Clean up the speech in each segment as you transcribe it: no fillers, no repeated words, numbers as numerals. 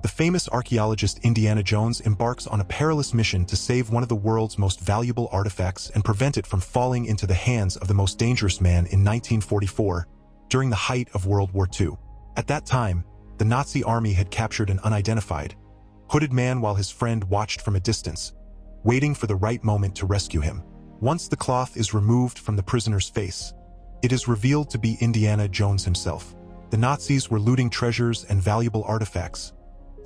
The famous archaeologist Indiana Jones embarks on a perilous mission to save one of the world's most valuable artifacts and prevent it from falling into the hands of the most dangerous man in 1944, during the height of World War II. At that time, the Nazi army had captured an unidentified, hooded man while his friend watched from a distance, waiting for the right moment to rescue him. Once the cloth is removed from the prisoner's face, it is revealed to be Indiana Jones himself. The Nazis were looting treasures and valuable artifacts,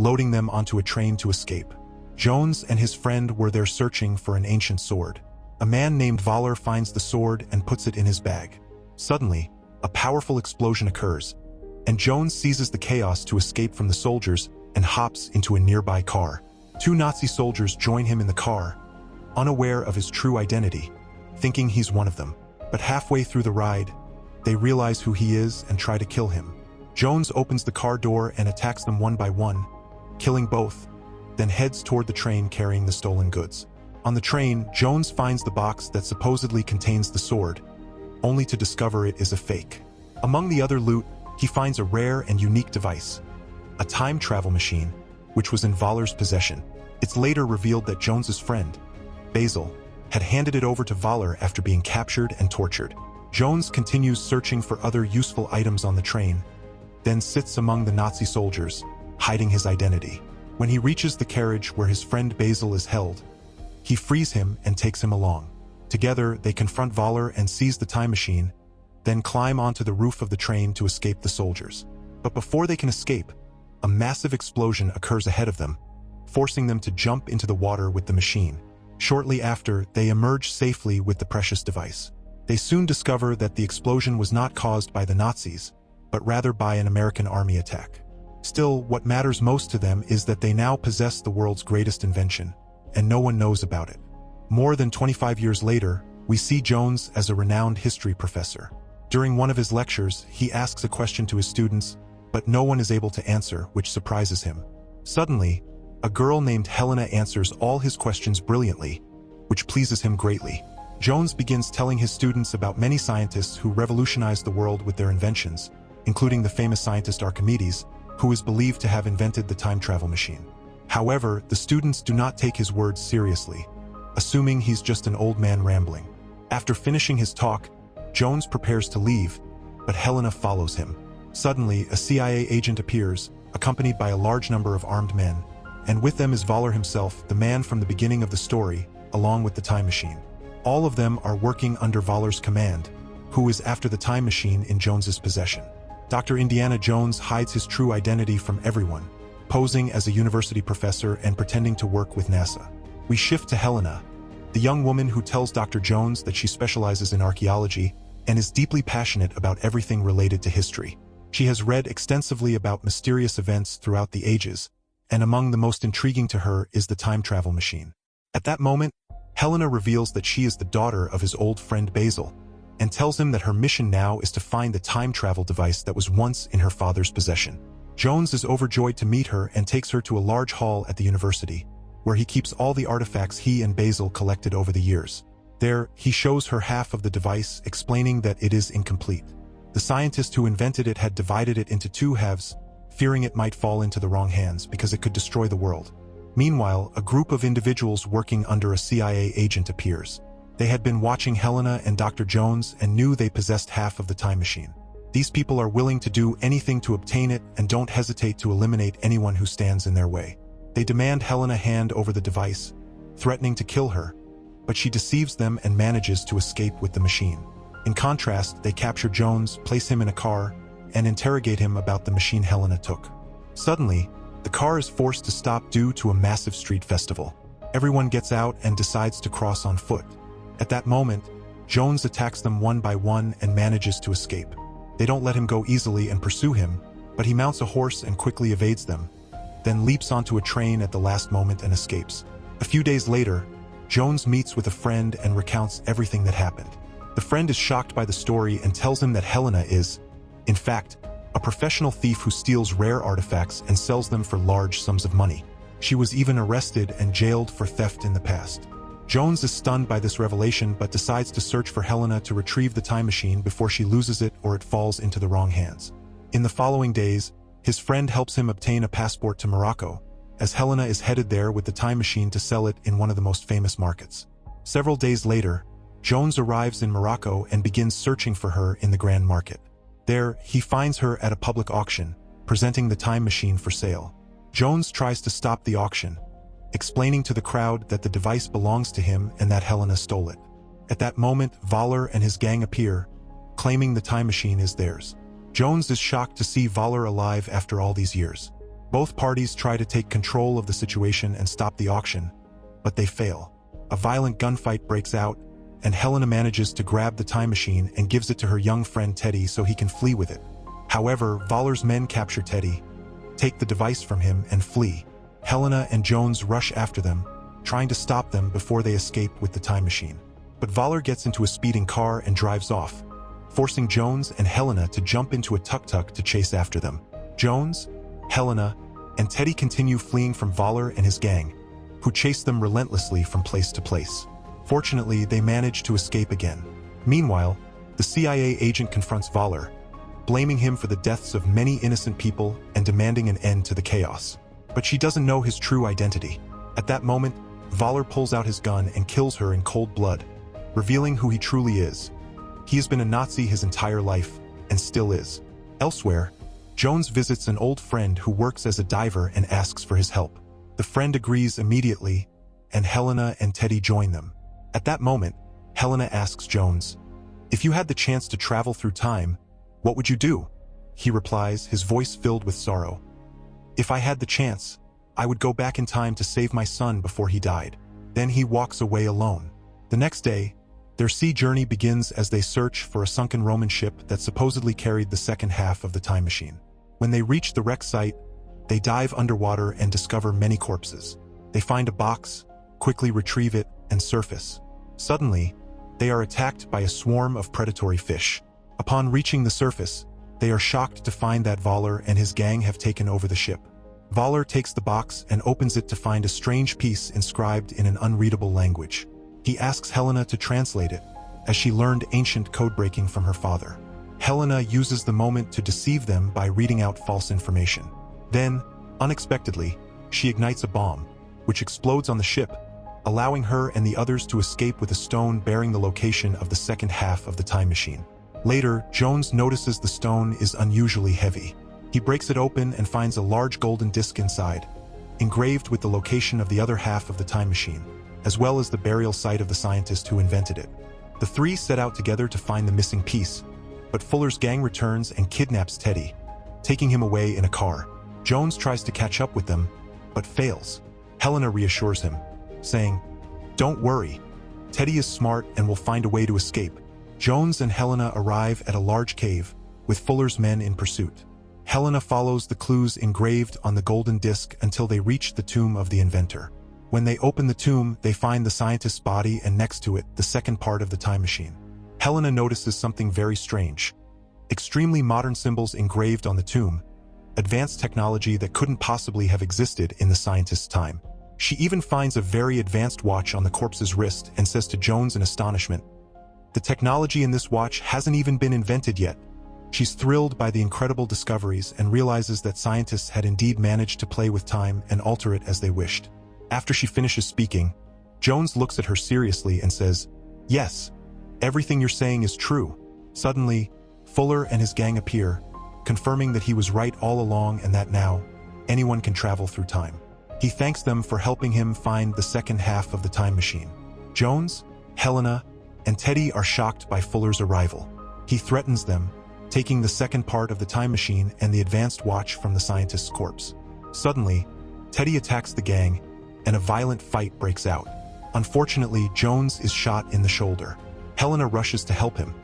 loading them onto a train to escape. Jones and his friend were there searching for an ancient sword. A man named Voller finds the sword and puts it in his bag. Suddenly, a powerful explosion occurs, and Jones seizes the chaos to escape from the soldiers and hops into a nearby car. Two Nazi soldiers join him in the car, unaware of his true identity, thinking he's one of them. But halfway through the ride, they realize who he is and try to kill him. Jones opens the car door and attacks them one by one, killing both, then heads toward the train carrying the stolen goods. On the train, Jones finds the box that supposedly contains the sword, only to discover it is a fake. Among the other loot, he finds a rare and unique device, a time travel machine, which was in Voller's possession. It's later revealed that Jones's friend, Basil, had handed it over to Voller after being captured and tortured. Jones continues searching for other useful items on the train, then sits among the Nazi soldiers, hiding his identity. When he reaches the carriage where his friend Basil is held, he frees him and takes him along. Together, they confront Voller and seize the time machine, then climb onto the roof of the train to escape the soldiers. But before they can escape, a massive explosion occurs ahead of them, forcing them to jump into the water with the machine. Shortly after, they emerge safely with the precious device. They soon discover that the explosion was not caused by the Nazis, but rather by an American army attack. Still, what matters most to them is that they now possess the world's greatest invention, and no one knows about it. More than 25 years later, we see Jones as a renowned history professor. During one of his lectures, he asks a question to his students, but no one is able to answer, which surprises him. Suddenly, a girl named Helena answers all his questions brilliantly, which pleases him greatly. Jones begins telling his students about many scientists who revolutionized the world with their inventions, including the famous scientist Archimedes, who is believed to have invented the time travel machine. However, the students do not take his words seriously, assuming he's just an old man rambling. After finishing his talk, Jones prepares to leave, but Helena follows him. Suddenly, a CIA agent appears, accompanied by a large number of armed men, and with them is Voller himself, the man from the beginning of the story, along with the time machine. All of them are working under Voller's command, who is after the time machine in Jones's possession. Dr. Indiana Jones hides his true identity from everyone, posing as a university professor and pretending to work with NASA. We shift to Helena, the young woman who tells Dr. Jones that she specializes in archaeology and is deeply passionate about everything related to history. She has read extensively about mysterious events throughout the ages, and among the most intriguing to her is the time travel machine. At that moment, Helena reveals that she is the daughter of his old friend Basil, and tells him that her mission now is to find the time travel device that was once in her father's possession. Jones is overjoyed to meet her and takes her to a large hall at the university, where he keeps all the artifacts he and Basil collected over the years. There, he shows her half of the device, explaining that it is incomplete. The scientist who invented it had divided it into two halves, fearing it might fall into the wrong hands because it could destroy the world. Meanwhile, a group of individuals working under a CIA agent appears. They had been watching Helena and Dr. Jones and knew they possessed half of the time machine. These people are willing to do anything to obtain it and don't hesitate to eliminate anyone who stands in their way. They demand Helena hand over the device, threatening to kill her, but she deceives them and manages to escape with the machine. In contrast, they capture Jones, place him in a car, and interrogate him about the machine Helena took. Suddenly, the car is forced to stop due to a massive street festival. Everyone gets out and decides to cross on foot. At that moment, Jones attacks them one by one and manages to escape. They don't let him go easily and pursue him, but he mounts a horse and quickly evades them, then leaps onto a train at the last moment and escapes. A few days later, Jones meets with a friend and recounts everything that happened. The friend is shocked by the story and tells him that Helena is, in fact, a professional thief who steals rare artifacts and sells them for large sums of money. She was even arrested and jailed for theft in the past. Jones is stunned by this revelation but decides to search for Helena to retrieve the time machine before she loses it or it falls into the wrong hands. In the following days, His friend helps him obtain a passport to Morocco, as Helena is headed there with the time machine to sell it in one of the most famous markets. Several days later, Jones arrives in Morocco and begins searching for her in the Grand Market. There, he finds her at a public auction, presenting the time machine for sale. Jones tries to stop the auction, explaining to the crowd that the device belongs to him and that Helena stole it. At that moment, Voller and his gang appear, claiming the time machine is theirs. Jones is shocked to see Voller alive after all these years. Both parties try to take control of the situation and stop the auction, but they fail. A violent gunfight breaks out, and Helena manages to grab the time machine and gives it to her young friend Teddy so he can flee with it. However, Voller's men capture Teddy, take the device from him, and flee. Helena and Jones rush after them, trying to stop them before they escape with the time machine. But Voller gets into a speeding car and drives off, forcing Jones and Helena to jump into a tuk-tuk to chase after them. Jones, Helena, and Teddy continue fleeing from Voller and his gang, who chase them relentlessly from place to place. Fortunately, they manage to escape again. Meanwhile, the CIA agent confronts Voller, blaming him for the deaths of many innocent people and demanding an end to the chaos. But she doesn't know his true identity. At that moment, Voller pulls out his gun and kills her in cold blood, revealing who he truly is. He has been a Nazi his entire life, and still is. Elsewhere, Jones visits an old friend who works as a diver and asks for his help. The friend agrees immediately, and Helena and Teddy join them. At that moment, Helena asks Jones, "If you had the chance to travel through time, what would you do?" He replies, his voice filled with sorrow, "If I had the chance, I would go back in time to save my son before he died." Then he walks away alone. The next day, their sea journey begins as they search for a sunken Roman ship that supposedly carried the second half of the time machine. When they reach the wreck site, they dive underwater and discover many corpses. They find a box, quickly retrieve it, and surface. Suddenly, they are attacked by a swarm of predatory fish. Upon reaching the surface, they are shocked to find that Voller and his gang have taken over the ship. Voller takes the box and opens it to find a strange piece inscribed in an unreadable language. He asks Helena to translate it, as she learned ancient code-breaking from her father. Helena uses the moment to deceive them by reading out false information. Then, unexpectedly, she ignites a bomb, which explodes on the ship, allowing her and the others to escape with a stone bearing the location of the second half of the time machine. Later, Jones notices the stone is unusually heavy. He breaks it open and finds a large golden disc inside, engraved with the location of the other half of the time machine, as well as the burial site of the scientist who invented it. The three set out together to find the missing piece, but Fuller's gang returns and kidnaps Teddy, taking him away in a car. Jones tries to catch up with them, but fails. Helena reassures him, saying, "Don't worry, Teddy is smart and will find a way to escape." Jones and Helena arrive at a large cave, with Fuller's men in pursuit. Helena follows the clues engraved on the golden disc until they reach the tomb of the inventor. When they open the tomb, they find the scientist's body and next to it, the second part of the time machine. Helena notices something very strange. Extremely modern symbols engraved on the tomb, advanced technology that couldn't possibly have existed in the scientist's time. She even finds a very advanced watch on the corpse's wrist and says to Jones in astonishment, "The technology in this watch hasn't even been invented yet." She's thrilled by the incredible discoveries and realizes that scientists had indeed managed to play with time and alter it as they wished. After she finishes speaking, Jones looks at her seriously and says, "Yes, everything you're saying is true." Suddenly, Fuller and his gang appear, confirming that he was right all along and that now, anyone can travel through time. He thanks them for helping him find the second half of the time machine. Jones, Helena, and Teddy are shocked by Fuller's arrival. He threatens them, taking the second part of the time machine and the advanced watch from the scientist's corpse. Suddenly, Teddy attacks the gang, and a violent fight breaks out. Unfortunately, Jones is shot in the shoulder. Helena rushes to help him,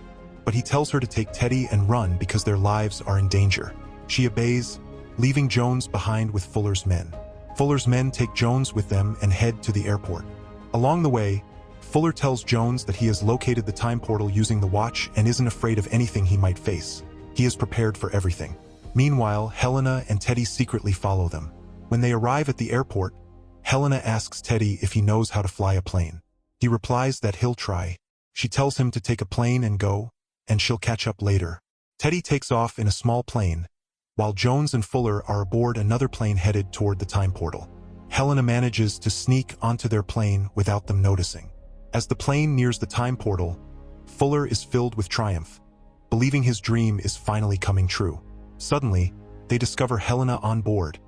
but he tells her to take Teddy and run because their lives are in danger. She obeys, leaving Jones behind with Fuller's men. Fuller's men take Jones with them and head to the airport. Along the way, Fuller tells Jones that he has located the time portal using the watch and isn't afraid of anything he might face. He is prepared for everything. Meanwhile, Helena and Teddy secretly follow them. When they arrive at the airport, Helena asks Teddy if he knows how to fly a plane. He replies that he'll try. She tells him to take a plane and go, and she'll catch up later. Teddy takes off in a small plane, while Jones and Fuller are aboard another plane headed toward the time portal. Helena manages to sneak onto their plane without them noticing. As the plane nears the time portal, Fuller is filled with triumph, believing his dream is finally coming true. Suddenly, they discover Helena on board,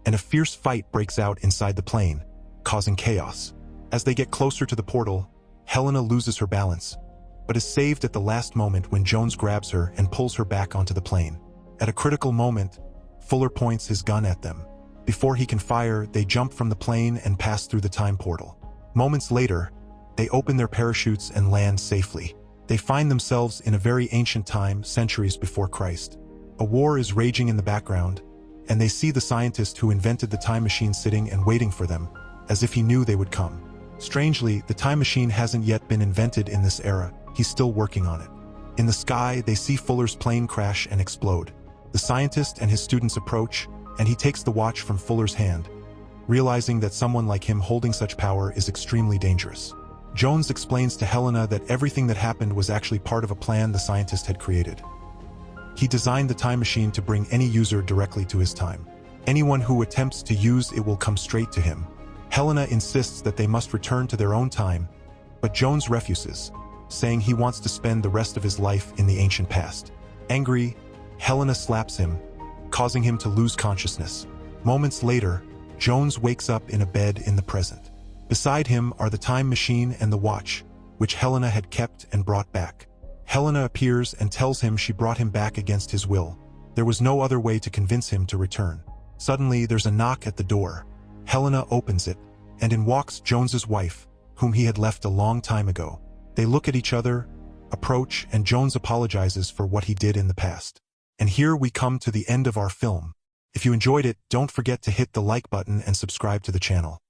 and a fierce fight breaks out inside the plane, causing chaos. As they get closer to the portal, Helena loses her balance, but is saved at the last moment when Jones grabs her and pulls her back onto the plane. At a critical moment, Fuller points his gun at them. Before he can fire, they jump from the plane and pass through the time portal. Moments later, they open their parachutes and land safely. They find themselves in a very ancient time, centuries before Christ. A war is raging in the background, and they see the scientist who invented the time machine sitting and waiting for them, as if he knew they would come. Strangely, the time machine hasn't yet been invented in this era. He's still working on it. In the sky, they see Fuller's plane crash and explode. The scientist and his students approach, and he takes the watch from Fuller's hand, realizing that someone like him holding such power is extremely dangerous. Jones explains to Helena that everything that happened was actually part of a plan the scientist had created. He designed the time machine to bring any user directly to his time. Anyone who attempts to use it will come straight to him. Helena insists that they must return to their own time, but Jones refuses, saying he wants to spend the rest of his life in the ancient past. Angry, Helena slaps him, causing him to lose consciousness. Moments later, Jones wakes up in a bed in the present. Beside him are the time machine and the watch, which Helena had kept and brought back. Helena appears and tells him she brought him back against his will. There was no other way to convince him to return. Suddenly, there's a knock at the door. Helena opens it, and in walks Jones's wife, whom he had left a long time ago. They look at each other, approach, and Jones apologizes for what he did in the past. And here we come to the end of our film. If you enjoyed it, don't forget to hit the like button and subscribe to the channel.